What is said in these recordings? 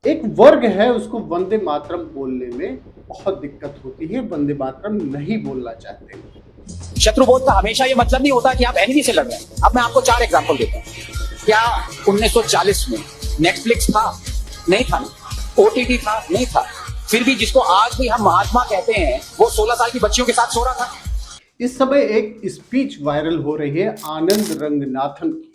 एक वर्ग है उसको वंदे मातरम बोलने में बहुत दिक्कत होती है, वंदे मातरम नहीं बोलना चाहते। शत्रुबोध का हमेशा ये मतलब नहीं होता कि आप एनिमी से लड़ रहे हैं। अब मैं आपको 4 एग्जांपल देता हूं। क्या 1940 में नेटफ्लिक्स था? नहीं था। ओटीटी था? नहीं था। फिर भी जिसको आज भी हम महात्मा कहते हैं, वो 16 साल की बच्चियों के साथ सो रहा था। इस समय एक स्पीच वायरल हो रही है आनंद रंगनाथन की,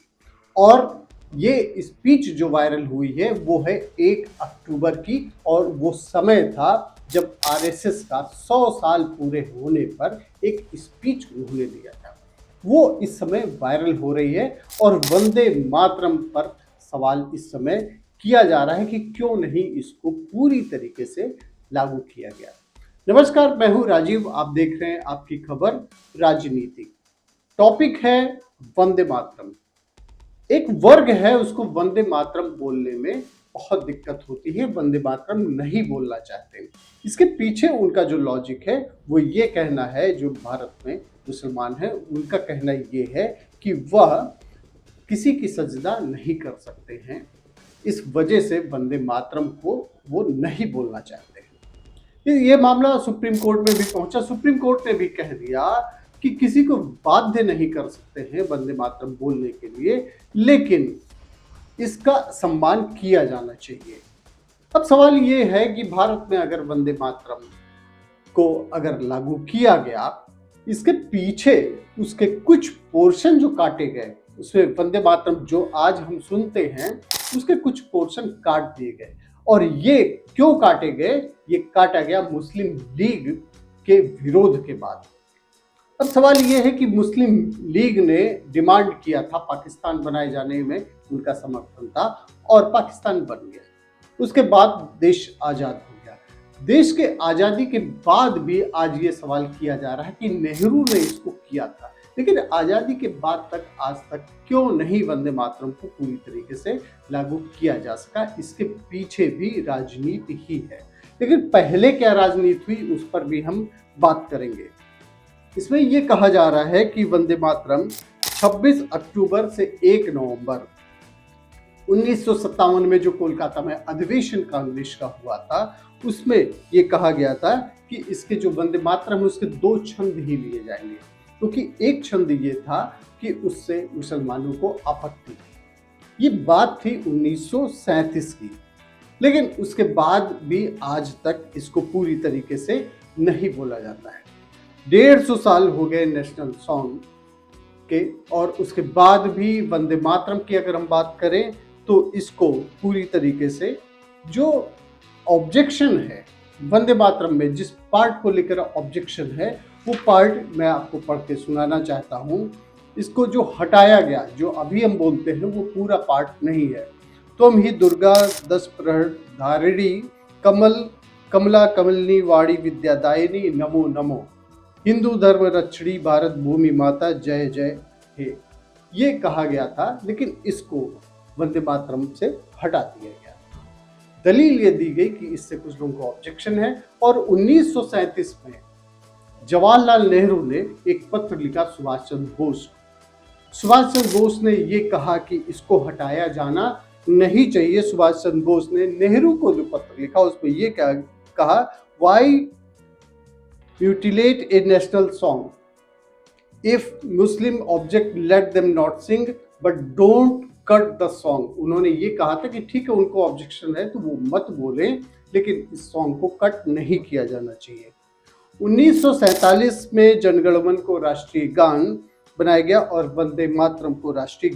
और ये स्पीच जो वायरल हुई है वो है 1 अक्टूबर की, और वो समय था जब आरएसएस का 100 साल पूरे होने पर एक स्पीच उन्होंने दिया था। वो इस समय वायरल हो रही है और वंदे मातरम पर सवाल इस समय किया जा रहा है कि क्यों नहीं इसको पूरी तरीके से लागू किया गया। नमस्कार, मैं हूं राजीव, आप देख रहे हैं आपकी खबर राजनीति। टॉपिक है वंदे मातरम। एक वर्ग है उसको वंदे मातरम बोलने में बहुत दिक्कत होती है, वंदे मातरम नहीं बोलना चाहते। इसके पीछे उनका जो लॉजिक है वो ये कहना है, जो भारत में मुसलमान है उनका कहना ये है कि वह किसी की सजदा नहीं कर सकते हैं, इस वजह से वंदे मातरम को वो नहीं बोलना चाहते हैं। ये मामला सुप्रीम कोर्ट में भी पहुंचा। सुप्रीम कोर्ट ने भी कह दिया कि किसी को बाध्य नहीं कर सकते हैं वंदे मातरम बोलने के लिए, लेकिन इसका सम्मान किया जाना चाहिए। अब सवाल ये है कि भारत में अगर वंदे मातरम को अगर लागू किया गया, इसके पीछे उसके कुछ पोर्शन जो काटे गए, उसमें वंदे मातरम जो आज हम सुनते हैं उसके कुछ पोर्शन काट दिए गए। और ये क्यों काटे गए? ये काटा गया मुस्लिम लीग के विरोध के बाद। अब सवाल ये है कि मुस्लिम लीग ने डिमांड किया था, पाकिस्तान बनाए जाने में उनका समर्थन था और पाकिस्तान बन गया। उसके बाद देश आज़ाद हो गया। देश के आज़ादी के बाद भी आज ये सवाल किया जा रहा है कि नेहरू ने इसको किया था, लेकिन आज़ादी के बाद तक आज तक क्यों नहीं वंदे मातरम को पूरी तरीके से लागू किया जा सका? इसके पीछे भी राजनीति ही है, लेकिन पहले क्या राजनीति हुई उस पर भी हम बात करेंगे। इसमें यह कहा जा रहा है कि वंदे मातरम 26 अक्टूबर से 1 नवंबर 1957 में जो कोलकाता में अधिवेशन कांग्रेस का हुआ था, उसमें यह कहा गया था कि इसके जो वंदे मातरम है उसके 2 छंद ही लिए जाएंगे, क्योंकि एक छंद ये था कि उससे मुसलमानों को आपत्ति थी। ये बात थी 1937 की, लेकिन उसके बाद भी आज तक इसको पूरी तरीके से नहीं बोला जाता है। 150 साल हो गए नेशनल सॉन्ग के, और उसके बाद भी वंदे मातरम की अगर हम बात करें तो इसको पूरी तरीके से जो ऑब्जेक्शन है वंदे मातरम में, जिस पार्ट को लेकर ऑब्जेक्शन है, वो पार्ट मैं आपको पढ़ के सुनाना चाहता हूँ। इसको जो हटाया गया, जो अभी हम बोलते हैं, वो पूरा पार्ट नहीं है। तुम ही दुर्गा 10 प्रहर धारिणी, कमल कमला कमलनी वाणी विद्यादायिनी, नमो नमो, हिंदू धर्म रक्षणी, भारत भूमि माता जय जय हे। ये कहा गया था, लेकिन इसको वंदे मातरम से हटा दिया गया। दलील ये दी गई कि इससे कुछ लोगों को ऑब्जेक्शन है, और 1937 में जवाहरलाल नेहरू ने एक पत्र लिखा सुभाष चंद्र बोस। सुभाष चंद्र बोस ने ये कहा कि इसको हटाया जाना नहीं चाहिए। सुभाष चंद्र बोस ने नेहरू को जो पत्र लिखा उसमें ये कहा, why mutilate a national song, if Muslim object let them not sing but don't cut the song. उन्होंने ये कहा था कि ठीक है, उनको ऑब्जेक्शन है तो वो मत बोलें, लेकिन इस सॉन्ग को कट नहीं किया जाना चाहिए। 1947 में जनगणमन को राष्ट्रीय गान बनाया गया और वंदे मातरम को राष्ट्रीय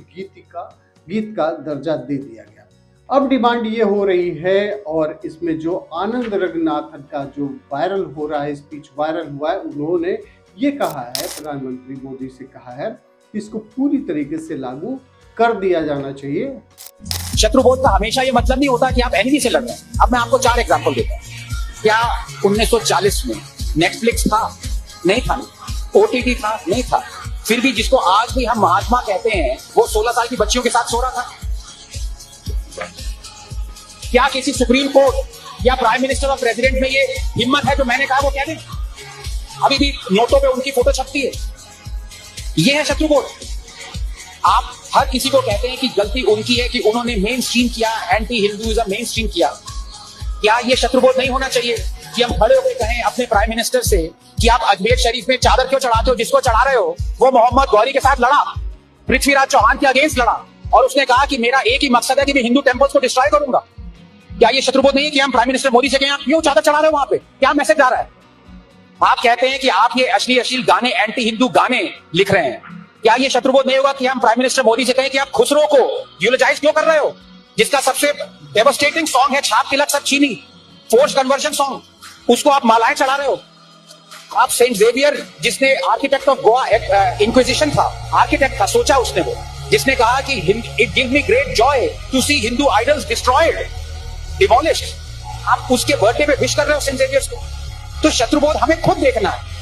गीत का दर्जा दे दिया गया। अब डिमांड ये हो रही है, और इसमें जो आनंद रंगनाथन का जो वायरल हो रहा है, स्पीच वायरल हुआ है, उन्होंने ये कहा है, प्रधानमंत्री मोदी से कहा है कि इसको पूरी तरीके से लागू कर दिया जाना चाहिए। शत्रुबोध का हमेशा ये मतलब नहीं होता कि आप एनिमी से लड़ रहे हैं। अब मैं आपको 4 एग्जांपल देता हूं। क्या 1940 में नेटफ्लिक्स था? नहीं था। ओटीटी था? नहीं था। फिर भी जिसको आज भी हम महात्मा कहते हैं, वो 16 साल की बच्चियों के साथ सो रहा था। क्या किसी सुप्रीम कोर्ट या प्राइम मिनिस्टर और प्रेसिडेंट में ये हिम्मत है जो मैंने कहा वो कह दें? अभी भी नोटों पे उनकी फोटो छपती है। ये है शत्रुबोध। आप हर किसी को कहते हैं कि गलती उनकी है कि उन्होंने मेन स्ट्रीम किया, एंटी हिंदुइज्म मेन स्ट्रीम किया। क्या ये शत्रुबोध नहीं होना चाहिए कि हम खड़े होकर कहें अपने प्राइम मिनिस्टर से कि आप अजमेर शरीफ में चादर क्यों चढ़ाते हो? जिसको चढ़ा रहे हो वो मोहम्मद गौरी के साथ लड़ा, पृथ्वीराज चौहान के अगेंस्ट लड़ा, और उसने कहा कि मेरा एक ही मकसद है कि मैं हिंदू टेम्पल्स को डिस्ट्रॉय करूंगा। क्या ये शत्रुबोध नहीं है कि हम प्राइम मिनिस्टर मोदी से कहें आप क्यों चादर चढ़ा रहे हो? वहां पे क्या मैसेज आ रहा है? आप कहते हैं कि आप ये अश्लील गाने, एंटी हिंदू गाने लिख रहे हैं। क्या ये शत्रुबोध नहीं होगा कि हम प्राइम मिनिस्टर मोदी से कहें कि आप खुसरो को यूलोजाइज क्यों कर रहे हो, जिसका सबसे डेवास्टेटिंग सॉन्ग है छाप तिलक सब चीनी, फोर्स कन्वर्जन सॉन्ग, उसको आप मालाएं चढ़ा रहे हो। आप सेंट जेवियर, जिसने आर्किटेक्ट ऑफ गोवा इंक्विजिशन था, आर्किटेक्ट था, सोचा उसने वो, जिसने कहा कि it give me great joy to see Hindu idols destroyed, demolished, आप उसके बर्थडे पे विश कर रहे हो सेंट जेवियर्स को। तो शत्रुबोध हमें खुद देखना है,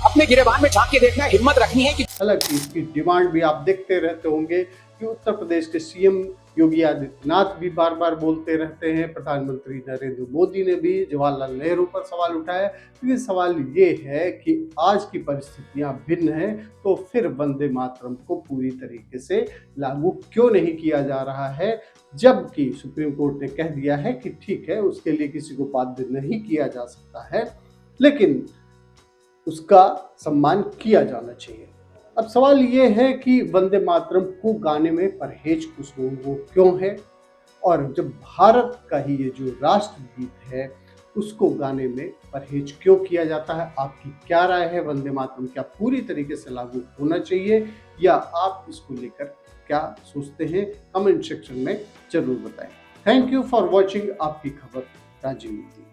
अपने गिरेबान में झांक के देखना है, हिम्मत रखनी है कि हालांकि इसकी डिमांड भी आप देखते रहते होंगे कि उत्तर प्रदेश के सीएम योगी आदित्यनाथ भी बार बार बोलते रहते हैं, प्रधानमंत्री नरेंद्र मोदी ने भी जवाहरलाल नेहरू पर सवाल उठाया। लेकिन सवाल ये है कि आज की परिस्थितियां भिन्न हैं, तो फिर वंदे मातरम को पूरी तरीके से लागू क्यों नहीं किया जा रहा है, जबकि सुप्रीम कोर्ट ने कह दिया है कि ठीक है, उसके लिए किसी को बाध्य नहीं किया जा सकता है, लेकिन उसका सम्मान किया जाना चाहिए। अब सवाल ये है कि वंदे मातरम को गाने में परहेज कुछ लोगों को क्यों है, और जब भारत का ही ये जो राष्ट्रगीत है उसको गाने में परहेज क्यों किया जाता है? आपकी क्या राय है? वंदे मातरम क्या पूरी तरीके से लागू होना चाहिए, या आप इसको लेकर क्या सोचते हैं? कमेंट सेक्शन में जरूर बताएं। थैंक यू फॉर वॉचिंग आपकी खबर राजनीति।